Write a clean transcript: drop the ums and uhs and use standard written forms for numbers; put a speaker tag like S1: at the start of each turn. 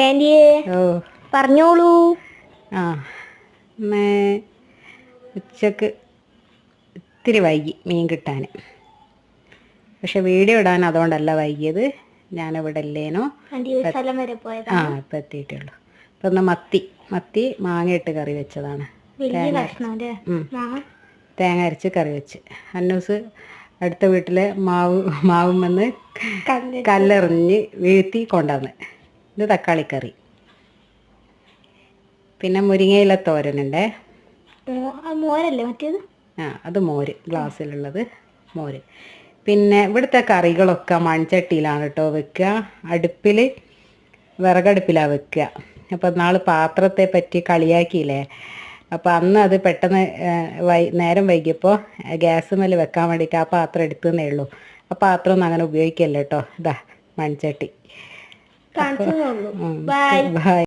S1: ആൻറ്റിയെ
S2: ഓ
S1: പറഞ്ഞോളൂ.
S2: ആ ഇന്ന് ഉച്ചക്ക് ഇത്തിരി വൈകി മീൻ കിട്ടാൻ. പക്ഷെ വീഡിയോ ഇടാൻ അതുകൊണ്ടല്ല വൈകിയത്, ഞാനിവിടെ ഇല്ലേനോ.
S1: ആൻറ്റി ഒരു സ്ഥലം വരെ പോയതാണ്.
S2: ഇപ്പം എത്തിയിട്ടുള്ളൂ. ഇപ്പം ഒന്ന് മത്തി മാങ്ങയിട്ട് കറി വെച്ചതാണ്.
S1: വലിയ കഷ്ണം അല്ലേ?
S2: തേങ്ങ അരച്ച് കറി വെച്ച്. അന്നൂസ് അടുത്ത വീട്ടിലെ മാവും വന്ന് കല്ലെറിഞ്ഞ് വീഴ്ത്തി കൊണ്ടുവന്ന്. ഇത് തക്കാളിക്കറി. പിന്നെ മുരിങ്ങയില തോരനുണ്ടേ.
S1: മോരല്ലേ മറ്റേത്?
S2: അത് മോര്, ഗ്ലാസ്സിലുള്ളത് മോര്. പിന്നെ ഇവിടുത്തെ കറികളൊക്കെ മൺചട്ടിയിലാണ് കേട്ടോ വെക്കുക. അടുപ്പിൽ വിറകടുപ്പിലാണ് വെക്കുക. അപ്പം നാൾ പാത്രത്തെ പറ്റി കളിയാക്കിയില്ലേ, അപ്പോൾ അന്ന് അത് പെട്ടെന്ന് നേരം വൈകിയപ്പോൾ ഗ്യാസ് മേൽ വെക്കാൻ വേണ്ടിയിട്ട് ആ പാത്രം എടുത്തതേ ഉള്ളൂ. ആ പാത്രം ഒന്നും അങ്ങനെ ഉപയോഗിക്കല്ലോ കേട്ടോ. ഇതാ മൺചട്ടി.
S1: ബൈ.